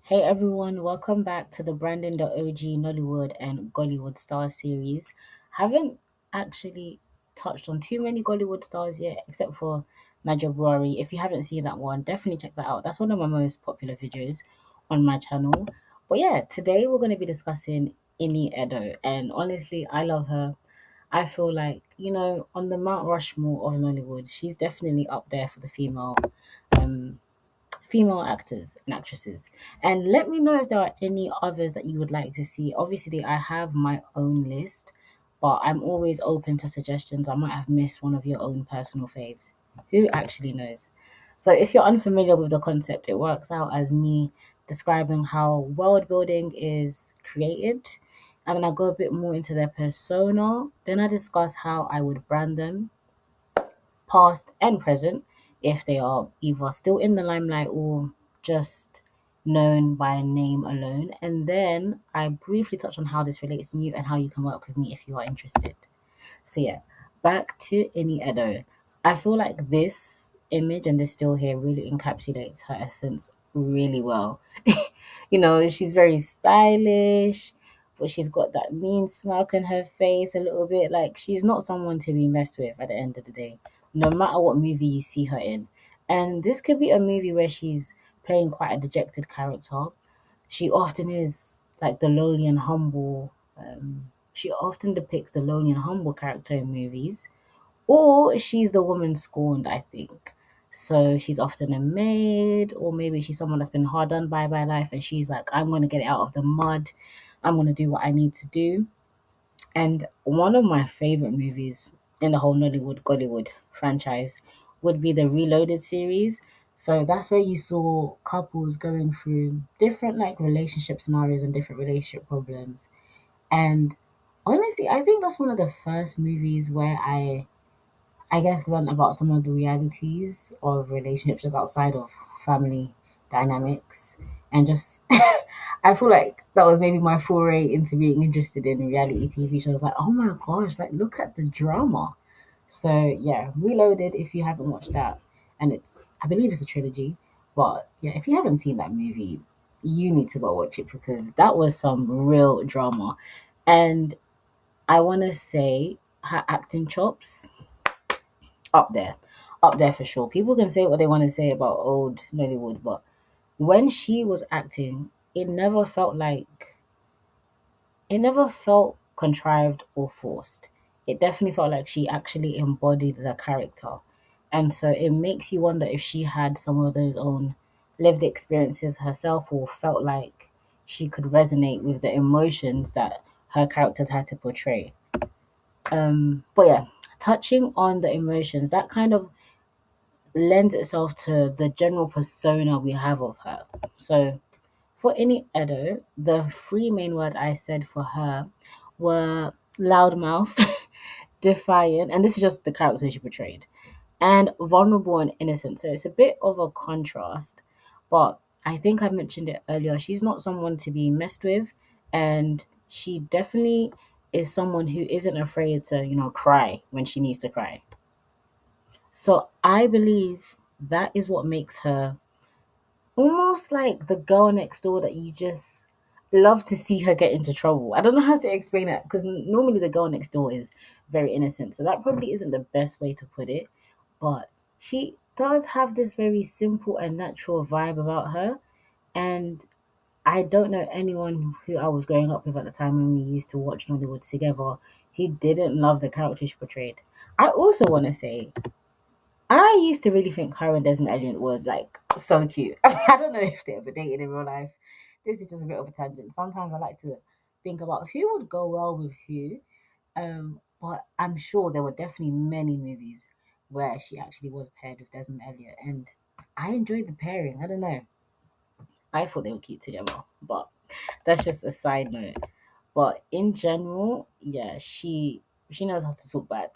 Hey everyone, welcome back to the Brandon the OG Nollywood and Gollywood Star series. Haven't actually touched on too many Gollywood stars yet, except for Naja Buhari. If you haven't seen that one, definitely check that out. That's one of my most popular videos on my channel. But yeah, today we're going to be discussing Ini Edo, and honestly, I love her. I feel like, on the Mount Rushmore of Nollywood, she's definitely up there for the um, female actors and actresses. And let me know if there are any others that you would like to see. Obviously, I have my own list, but I'm always open to suggestions. I might have missed one of your own personal faves. Who actually knows? So, if you're unfamiliar with the concept, it works out as me describing how world building is created. And then I go a bit more into their persona. Then I discuss how I would brand them, past and present, if they are either still in the limelight or just known by name alone. And then I briefly touch on how this relates to you and how you can work with me if you are interested. So yeah, back to Ini Edo. I feel like this image and this still here really encapsulates her essence really well. She's very stylish, but she's got that mean smirk on her face a little bit. Like she's not someone to be messed with at the end of the day, no matter what movie you see her in. And this could be a movie where she's playing quite a dejected character. She often is like the lowly and humble. She often depicts the lonely and humble character in movies, or she's the woman scorned, I think. So she's often a maid, or maybe she's someone that's been hard done by life, and she's like, I'm going to get it out of the mud. I'm going to do what I need to do. And one of my favorite movies in the whole Nollywood Gollywood franchise would be the Reloaded series. So that's where you saw couples going through different like relationship scenarios and different relationship problems. And honestly, I think that's one of the first movies where I guess learned about some of the realities of relationships just outside of family dynamics. And just I feel like that was maybe my foray into being interested in reality TV shows. Like, oh my gosh, like look at the drama. So yeah, Reloaded if you haven't watched that. And I believe it's a trilogy. But yeah, if you haven't seen that movie, you need to go watch it because that was some real drama. And I wanna say her acting chops up there. Up there for sure. People can say what they want to say about old Nollywood, but when she was acting, it never felt contrived or forced. It definitely felt like she actually embodied the character. And so it makes you wonder if she had some of those own lived experiences herself or felt like she could resonate with the emotions that her characters had to portray. But yeah, touching on the emotions, that kind of lends itself to the general persona we have of her. So for any Edo, the three main words I said for her were loudmouth, defiant, and this is just the character she portrayed, and vulnerable and innocent. So it's a bit of a contrast, but I think I mentioned it earlier. She's not someone to be messed with, and she definitely is someone who isn't afraid to, cry when she needs to cry. So I believe that is what makes her almost like the girl next door that you just love to see her get into trouble. I don't know how to explain it because normally the girl next door is very innocent. So that probably isn't the best way to put it. But she does have this very simple and natural vibe about her. And I don't know anyone who I was growing up with at the time when we used to watch Nollywood together who didn't love the character she portrayed. I also want to say I used to really think her and Desmond Elliot was like so cute. I don't know if they ever dated in real life. This is just a bit of a tangent. Sometimes I like to think about who would go well with who. But I'm sure there were definitely many movies where she actually was paired with Desmond Elliot, and I enjoyed the pairing. I don't know. I thought they were cute together, but that's just a side note. But in general, yeah, she knows how to talk back.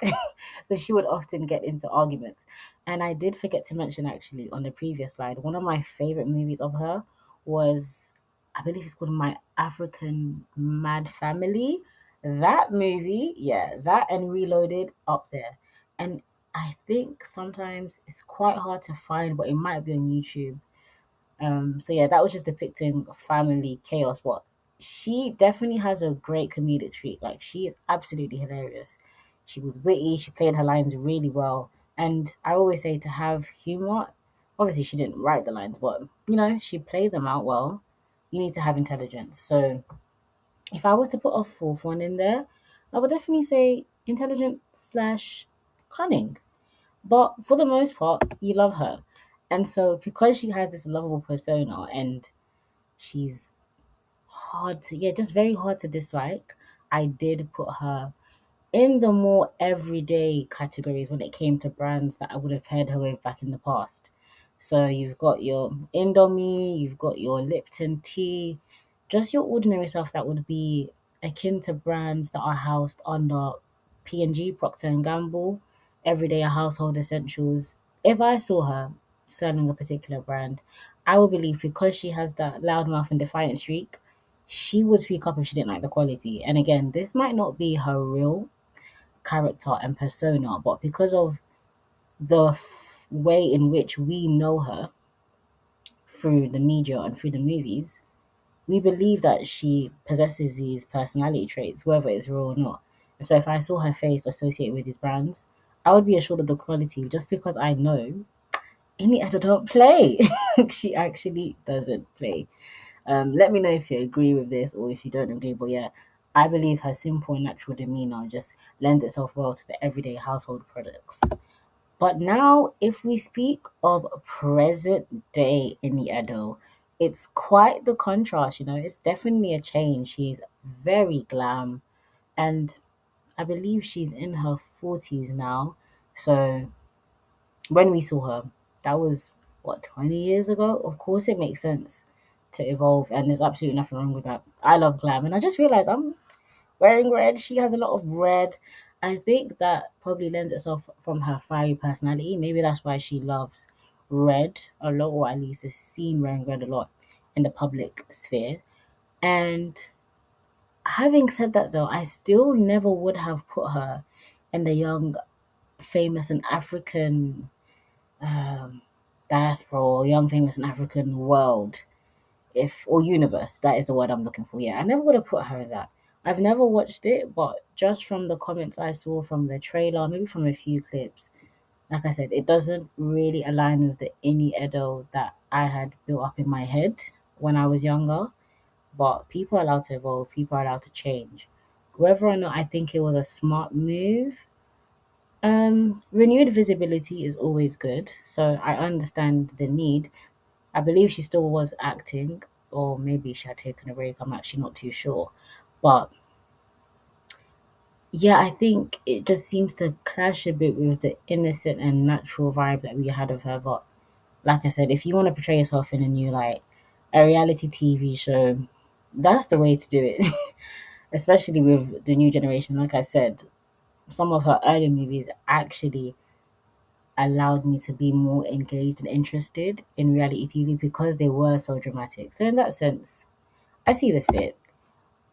So she would often get into arguments. And I did forget to mention actually on the previous slide, one of my favorite movies of her was I believe it's called My African Mad Family. That movie, yeah, that and Reloaded up there. And I think sometimes it's quite hard to find, but it might be on YouTube So yeah, that was just depicting family chaos. But she definitely has a great comedic streak. Like she is absolutely hilarious. She was witty. She played her lines really well. And I always say to have humor. Obviously, she didn't write the lines, but she played them out well. You need to have intelligence. So if I was to put a fourth one in there, I would definitely say intelligent slash cunning. But for the most part, you love her. And so because she has this lovable persona and she's hard to, yeah, just very hard to dislike, I did put her in the more everyday categories when it came to brands that I would have paired her with back in the past. So you've got your Indomie, you've got your Lipton tea, just your ordinary stuff that would be akin to brands that are housed under P&G, Procter and Gamble, everyday household essentials. If I saw her selling a particular brand, I would believe because she has that loudmouth and defiant streak, she would speak up if she didn't like the quality. And again, this might not be her real character and persona, but because of the way in which we know her through the media and through the movies, we believe that she possesses these personality traits, whether it's real or not. And so if I saw her face associated with these brands, I would be assured of the quality just because I know any editor don't play. She actually doesn't play. Let me know if you agree with this or if you don't agree. But yeah, I believe her simple and natural demeanor just lends itself well to the everyday household products. But now, if we speak of present day in the Edo, it's quite the contrast. It's definitely a change. She's very glam, and I believe she's in her 40s now. So when we saw her, that was what, 20 years ago? Of course, it makes sense to evolve, and there's absolutely nothing wrong with that. I love glam, and I just realized I'm wearing red. She has a lot of red. I think that probably lends itself from her fiery personality. Maybe that's why she loves red a lot, or at least is seen wearing red a lot in the public sphere. And having said that, though, I still never would have put her in the young, famous, and African um, diaspora or young, famous, and African world, if or universe. That is the word I'm looking for. Yeah, I never would have put her in that. I've never watched it, but just from the comments I saw from the trailer, maybe from a few clips, like I said, it doesn't really align with the Ini Edo that I had built up in my head when I was younger. But people are allowed to evolve, people are allowed to change. Whether or not I think it was a smart move, renewed visibility is always good. So I understand the need. I believe she still was acting, or maybe she had taken a break. I'm actually not too sure. But yeah, I think it just seems to clash a bit with the innocent and natural vibe that we had of her. But like I said, if you want to portray yourself in a new light, a reality TV show, that's the way to do it. Especially with the new generation. Like I said, some of her early movies actually allowed me to be more engaged and interested in reality TV because they were so dramatic. So in that sense, I see the fit.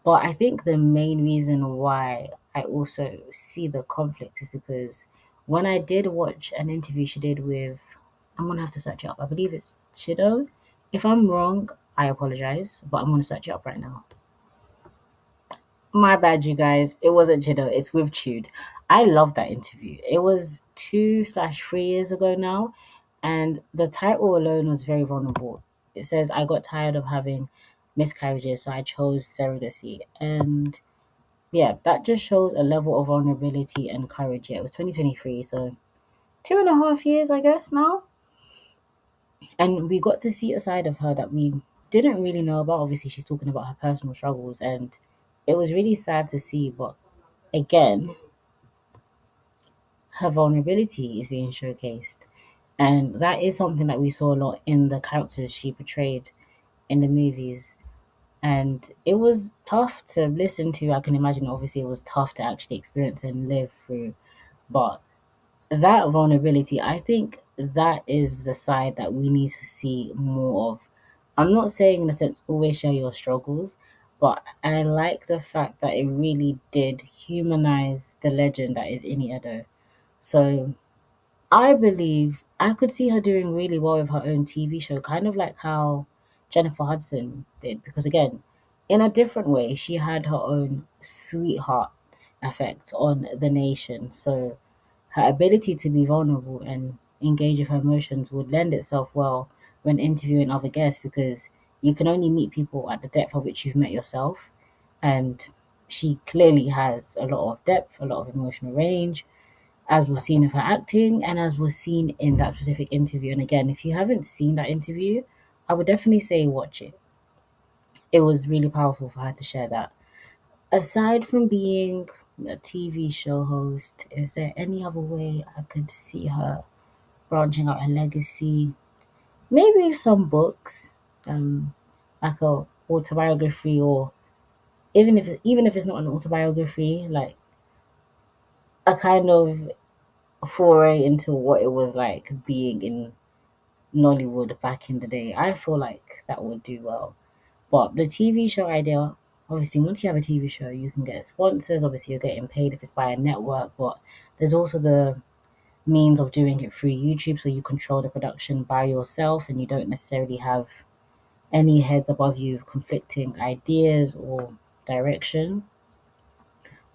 But I think the main reason why I also see the conflict is because when I did watch an interview she did with, I'm gonna have to search it up. I believe it's Chido. If I'm wrong, I apologize, but I'm gonna search it up right now. My bad, you guys. It wasn't Chido. It's with Tude. I love that interview. It was 2/3 years ago now, and the title alone was very vulnerable. It says, "I got tired of having miscarriages, so I chose surrogacy." And yeah, that just shows a level of vulnerability and courage. Yeah, it was 2023, so 2.5 years, I guess, now. And we got to see a side of her that we didn't really know about. Obviously, she's talking about her personal struggles, and it was really sad to see. But again, her vulnerability is being showcased. And that is something that we saw a lot in the characters she portrayed in the movies. And it was tough to listen to. I can imagine, obviously, it was tough to actually experience and live through. But that vulnerability, I think that is the side that we need to see more of. I'm not saying in a sense always share your struggles, but I like the fact that it really did humanize the legend that is Ini Edo. So I believe I could see her doing really well with her own TV show, kind of like how Jennifer Hudson did. Because again, in a different way, she had her own sweetheart effect on the nation. So her ability to be vulnerable and engage with her emotions would lend itself well when interviewing other guests because you can only meet people at the depth of which you've met yourself. And she clearly has a lot of depth, a lot of emotional range, as was seen with her acting and as was seen in that specific interview. And again, if you haven't seen that interview, I would definitely say watch it. It was really powerful for her to share that. Aside from being a TV show host, is there any other way I could see her branching out her legacy? Maybe some books, um, like a autobiography, or even if it's not an autobiography, like a kind of foray into what it was like being in Nollywood back in the day. I feel like that would do well. But the TV show idea, obviously, once you have a TV show, you can get sponsors. Obviously, you're getting paid if it's by a network, but there's also the means of doing it through YouTube, so you control the production by yourself and you don't necessarily have any heads above you with conflicting ideas or direction.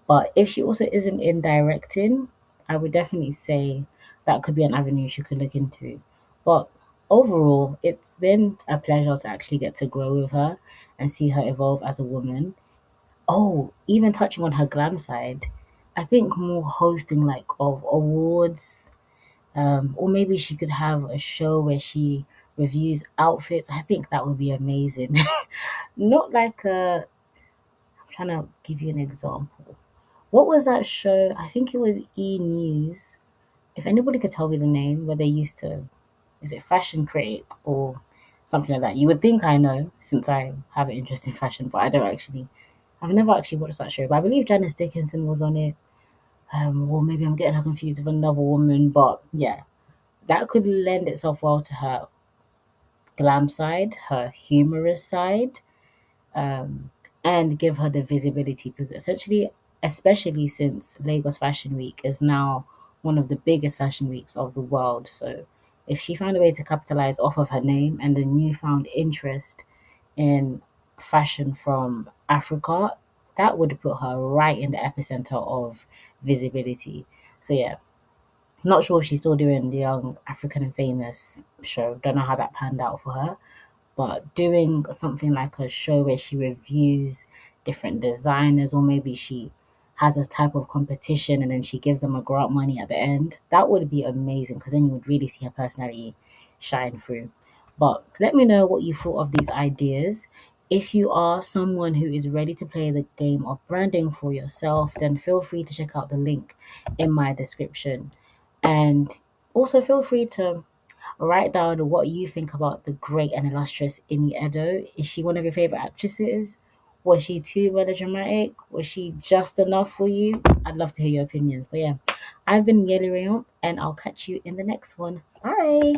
But if she also isn't in directing, I would definitely say that could be an avenue she could look into. But overall, it's been a pleasure to actually get to grow with her and see her evolve as a woman. Oh, even touching on her glam side, I think more hosting like of awards, or maybe she could have a show where she reviews outfits. I think that would be amazing. Not like a, I'm trying to give you an example. What was that show? I think it was E News. If anybody could tell me the name, where they used to, is it Fashion Critic or something like that? You would think I know since I have an interest in fashion, but I don't actually. I've never actually watched that show, but I believe Janice Dickinson was on it. Or maybe I'm getting her confused with another woman, but yeah, that could lend itself well to her glam side, her humorous side, um, and give her the visibility because essentially, especially since Lagos Fashion Week is now one of the biggest fashion weeks of the world. So if she found a way to capitalize off of her name and the newfound interest in fashion from Africa, that would put her right in the epicenter of visibility. So yeah, not sure if she's still doing the Young African and Famous show. Don't know how that panned out for her, but doing something like a show where she reviews different designers, or maybe she has a type of competition and then she gives them a grant money at the end, that would be amazing because then you would really see her personality shine through. But let me know what you thought of these ideas. If you are someone who is ready to play the game of branding for yourself, then feel free to check out the link in my description. And also feel free to write down what you think about the great and illustrious Ini Edo. Is she one of your favorite actresses? Was she too melodramatic? Was she just enough for you? I'd love to hear your opinions. But yeah, I've been Yeli Rayon, and I'll catch you in the next one. Bye.